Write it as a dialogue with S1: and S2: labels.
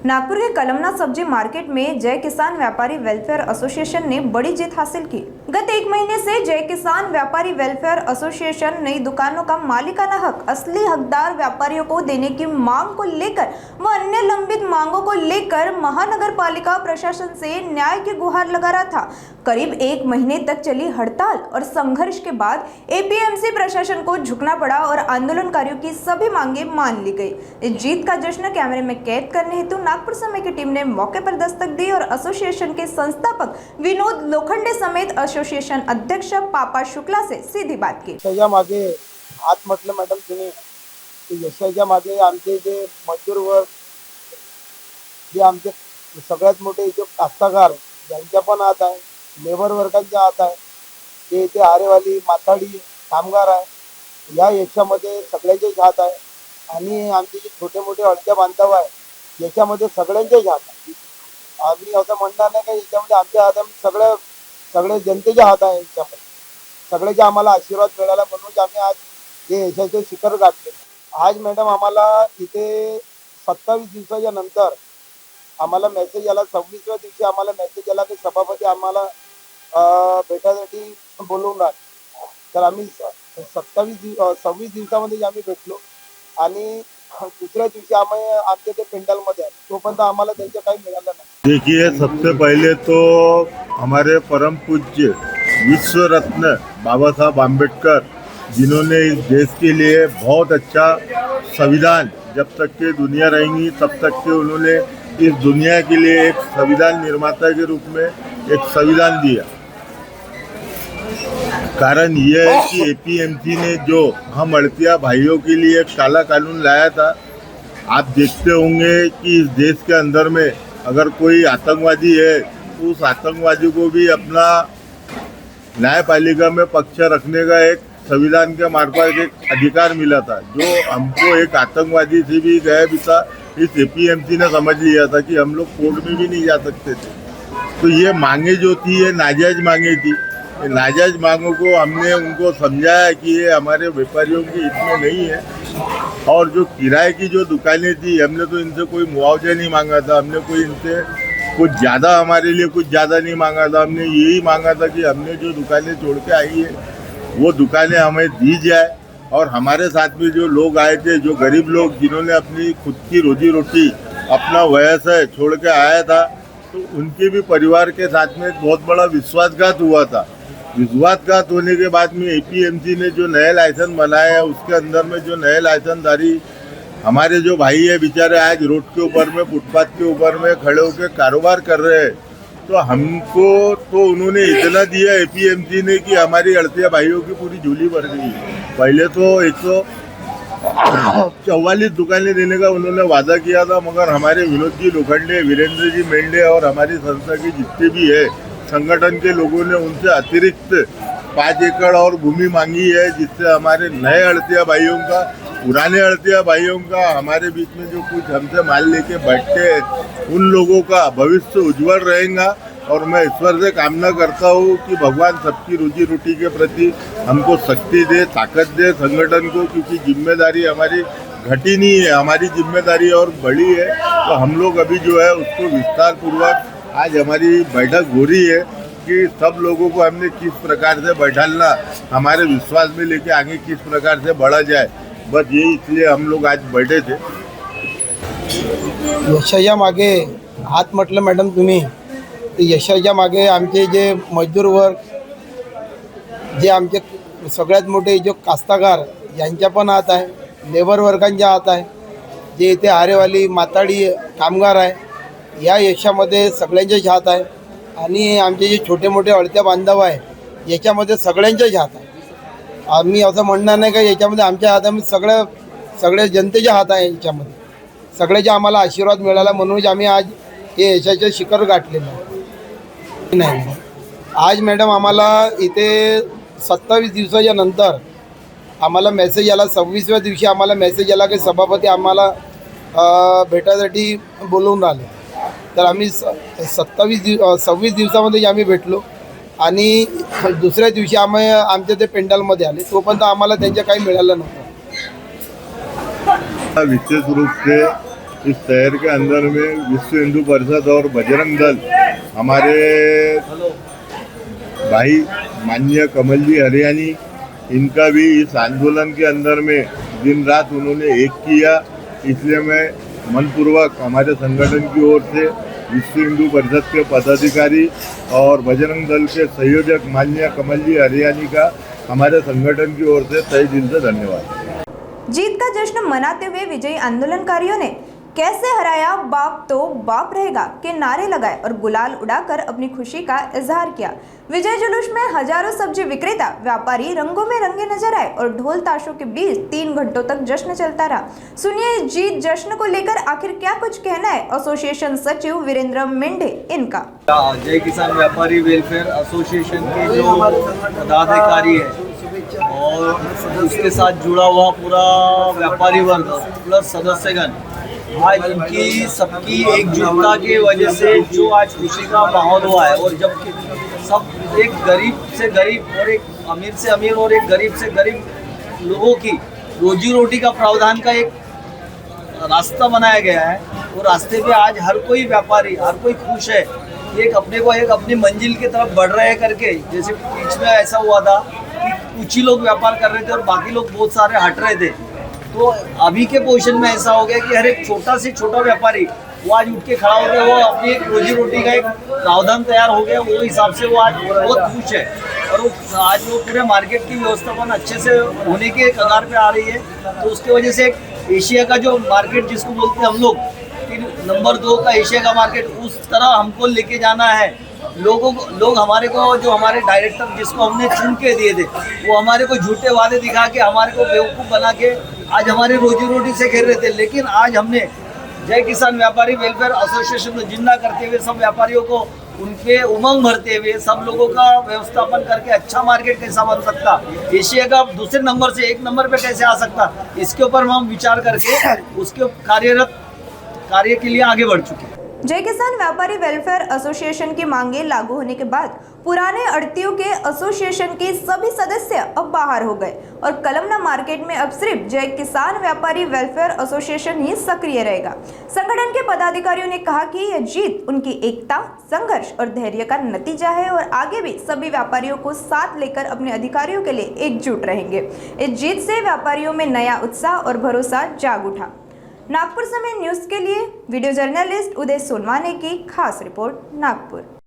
S1: नागपुर के कलमना सब्जी मार्केट में जय किसान व्यापारी वेलफेयर एसोसिएशन ने बड़ी जीत हासिल की। गत एक महीने से जय किसान व्यापारी वेलफेयर एसोसिएशन नई दुकानों का मालिकाना हक असली हकदार व्यापारियों को देने की मांग को लेकर व अन्य लंबित मांगों को लेकर महानगर पालिका प्रशासन से न्याय की गुहार लगा रहा था। करीब एक महीने तक चली हड़ताल और संघर्ष के बाद एपीएमसी प्रशासन को झुकना पड़ा और आंदोलनकारियों की सभी मांगे मान ली गई। इस जीत का जश्न कैमरे में कैद करने हेतु नागपुर समय की टीम ने मौके पर दस्तक दी और एसोसिएशन के संस्थापक विनोद लोखंडे समेत एसोसिएशन अध्यक्ष पापा शुक्ला से सीधी बात की।
S2: यशाच्या मागे हात म्हटलं मॅडम तुम्ही, यशाच्या मागे आमचे जे मजदूर वर्ग, जे आमचे सगळ्यात मोठे जो कास्तकार ज्यांच्या पण हात आहे, लेबर वर्गांच्या हात आहे, जे इथे आरेवाली माथाडी कामगार आहे, या यशामध्ये सगळ्यांचेच हात आहे आणि आमचे जे छोटे मोठे अडक्या बांधव आहे याच्यामध्ये सगळ्यांचेच हात आहे। आम्ही असं म्हणणार नाही की याच्यामध्ये आमच्या हात सगळे जनतेच्या हात आहे, याच्यामध्ये सगळ्याचे आम्हाला आशीर्वाद मिळाला म्हणून आम्ही आज हे यशाचे शिखर गाठले। आज मॅडम आम्हाला इथे 27 दिवसाच्या नंतर आम्हाला मेसेज आला, 26व्या दिवशी आम्हाला मेसेज आला की सभापती आम्हाला भेटायसाठी बोलवून राहिले। तर आम्ही 26 दिवसामध्ये आम्ही भेटलो आणि दूसऱ्या दिवशी आम्ही आमच्या ते पेंडलमध्ये आलो, तोपर्यंत आम्हाला त्यांचं काही मिळालं नाही।
S3: देखिए, सबसे पहले तो हमारे परम पूज्य विश्व रत्न बाबा साहब आम्बेडकर, जिन्होंने इस देश के लिए बहुत अच्छा संविधान, जब तक के दुनिया रहेंगी तब तक के उन्होंने इस दुनिया के लिए एक संविधान निर्माता के रूप में एक संविधान दिया। कारण यह है कि एपीएमसी ने जो हम अड़तिया भाइयों के लिए एक काला कानून लाया था, आप देखते होंगे कि इस देश के अंदर में अगर कोई आतंकवादी है तो उस आतंकवादी को भी अपना न्यायपालिका में पक्ष रखने का एक संविधान के मार्फत एक अधिकार मिला था, जो हमको एक आतंकवादी से भी गायब था। इस एपीएमसी ने समझ लिया था कि हम लोग कोर्ट में भी नहीं जा सकते थे। तो ये मांगे जो थी ये नाजायज मांगे थी। नाजायज मांगों को हमने उनको समझाया कि ये हमारे व्यापारियों के हित में नहीं है। और जो किराए की जो दुकानें थी, हमने तो इनसे कोई मुआवजा नहीं मांगा था, हमने कोई इनसे कुछ ज़्यादा हमारे लिए कुछ ज़्यादा नहीं मांगा था। हमने यही मांगा था कि हमने जो दुकानें छोड़ के आई है वो दुकानें हमें दी जाए। और हमारे साथ में जो लोग आए थे, जो गरीब लोग जिन्होंने अपनी खुद की रोजी रोटी, अपना व्यवसाय छोड़ के आया था, तो उनके भी परिवार के साथ में एक बहुत बड़ा विश्वासघात हुआ था। विश्वासघात होने के बाद में एपीएमसी ने जो नए लाइसेंस बनाया है, उसके अंदर में जो नए लाइसेंसधारी हमारे जो भाई है बेचारे आज रोड के ऊपर में, फुटपाथ के ऊपर में खड़े होकर कारोबार कर रहे हैं, तो हमको तो उन्होंने इतना दिया एपीएमसी ने कि हमारी अड़तिया भाइयों की पूरी झोली भर गई। पहले तो 144 दुकानें देने का उन्होंने वादा किया था, मगर हमारे विनोद जी लोखंडे, वीरेंद्र जी मेंढे और हमारी संस्था की जितने भी है संगठन के लोगों ने उनसे अतिरिक्त 5 एकड़ और भूमि मांगी है, जिससे हमारे नए अड़तिया भाइयों का, पुराने अड़तिया भाइयों का, हमारे बीच में जो कुछ हमसे माल लेके बैठते हैं उन लोगों का भविष्य उज्जवल रहेगा। और मैं ईश्वर से कामना करता हूँ कि भगवान सबकी रोजी रोटी के प्रति हमको शक्ति दे, ताकत दे संगठन को, क्योंकि जिम्मेदारी हमारी घटी नहीं है, हमारी जिम्मेदारी और बड़ी है। तो हम लोग अभी जो है उसको विस्तार पूर्वक आज हमारी बैठक हो रही है कि सब लोगों को हमने किस प्रकार से बैठालना, हमारे विश्वास में लेके आगे किस प्रकार से बढ़ा जाए, बस ये इसलिए हम लोग आज बैठे थे।
S2: यशाच्या मागे हात म्हटलं मॅडम तुम्ही, यशाच्या मागे आमचे जे मजदूर वर्ग, जे आमचे सगळ्यात मोठे जो कास्तकार यांच्या पण हात आहे, लेबर वर्गांच्या हात आहे, जे इथे आरेवाली माथाडी कामगार आहे, या यशामध्ये सगळ्यांचेच हात आहे आणि आमचे जे छोटे मोठे अडक्या बांधव आहे याच्यामध्ये सगळ्यांचेच हात आहे। आम्ही असं म्हणणार नाही का याच्यामध्ये आमच्या हातामध्ये सगळ्या जनतेच्या हात आहे, याच्यामध्ये सगळ्याचे आम्हाला आशीर्वाद मिळाला म्हणून आम्ही आज हे यशाचे शिखर गाठलेलं नाही। आज मॅडम आम्हाला इथे 27 दिवसाच्या नंतर आम्हाला मेसेज आला, 26व्या दिवशी आम्हाला मेसेज आला की सभापती आम्हाला भेटायसाठी बोलवून राहिले। तर आम्ही 26 दिवसामध्ये आम्ही भेटलो आणि दुसऱ्या दिवशी आम्ही आमच्या ते पेंडलमध्ये आले, तोपर्यंत आम्हाला त्यांचं काही मिळालं नव्हतं।
S3: विशेष रूप से इस शहर के अंदर में विश्व हिंदू परिषद और बजरंग दल हमारे भाई माननीय कमल जी हरियाणी, इनका भी इस आंदोलन के अंदर में दिन रात उन्होंने एक किया। इसलिए मैं मनपूर्वक हमारे संगठन की ओर से विश्व हिंदू परिषद के पदाधिकारी और बजरंग दल के संयोजक माननीय कमल जी हरियाणी का हमारे संगठन की ओर से तहे दिल से धन्यवाद।
S1: जीत का जश्न मनाते हुए विजयी आंदोलनकारियों ने कैसे हराया बाप तो बाप रहेगा के नारे लगाए और गुलाल उड़ाकर अपनी खुशी का इजहार किया। विजय जुलूस में हजारों सब्जी विक्रेता व्यापारी रंगों में रंगे नजर आए और ढोल ताशों के बीच 3 घंटों तक जश्न चलता रहा। सुनिए जीत जश्न को लेकर आखिर क्या कुछ कहना है एसोसिएशन सचिव वीरेंद्र मेंढे इनका।
S4: जय किसान व्यापारी वेलफेयर एसोसिएशन के जो पदाधिकारी है और उसके साथ जुड़ा हुआ पूरा व्यापारी वर्ग प्लस सदस्यगण, आज इनकी सबकी एकजुटता की वजह से जो आज खुशी का माहौल हुआ है। और जब सब एक गरीब से गरीब और एक अमीर से अमीर और एक गरीब से गरीब लोगों की रोजी रोटी का प्रावधान का एक रास्ता बनाया गया है, वो रास्ते पे आज हर कोई व्यापारी, हर कोई खुश है। एक अपने को एक अपनी मंजिल की तरफ बढ़ रहे करके, जैसे बीच में ऐसा हुआ था कि कुछ ही लोग व्यापार कर रहे थे और बाकी लोग बहुत सारे हट रहे थे। तो अभी के पोजीशन में ऐसा हो गया कि हर एक छोटा से छोटा व्यापारी वो आज उठ के खड़ा हो गया, वो अपनी एक रोजी रोटी का एक प्रावधान तैयार हो गया, वो हिसाब से वो आज बहुत खुश है। और वो आज वो पूरे मार्केट की व्यवस्थापन अच्छे से होने के कगार पे आ रही है। तो उसकी वजह से एक एशिया का जो मार्केट जिसको बोलते हैं हम लोग नंबर 2 का एशिया का मार्केट, उस तरह हमको लेके जाना है। लोग हमारे को, जो हमारे डायरेक्टर जिसको हमने चुन के दिए थे, वो हमारे को झूठे वादे दिखा के हमारे को बेवकूफ़ बना के आज हमारी रोजी रोटी से घेर रहे थे। लेकिन आज हमने जय किसान व्यापारी वेलफेयर एसोसिएशन को जिंदा करते हुए, सब व्यापारियों को उनके उमंग भरते हुए, सब लोगों का व्यवस्थापन करके अच्छा मार्केट कैसा बन सकता, एशिया का दूसरे नंबर से 1 नंबर पे कैसे आ सकता, इसके ऊपर हम विचार करके उसके कार्य के लिए आगे बढ़ चुके हैं।
S1: जय किसान व्यापारी वेलफेयर एसोसिएशन की मांगे लागू होने के बाद पुराने अड़तियों के एसोसिएशन के सभी सदस्य अब बाहर हो गए और कलमना मार्केट में अब सिर्फ जय किसान व्यापारी वेलफेयर एसोसिएशन ही सक्रिय रहेगा। संगठन के पदाधिकारियों ने कहा कि यह जीत उनकी एकता, संघर्ष और धैर्य का नतीजा है और आगे भी सभी व्यापारियों को साथ लेकर अपने अधिकारियों के लिए एकजुट रहेंगे। इस जीत से व्यापारियों में नया उत्साह और भरोसा जाग उठा। नागपुर समय न्यूज़ के लिए वीडियो जर्नलिस्ट उदय सोनवाने की खास रिपोर्ट, नागपुर।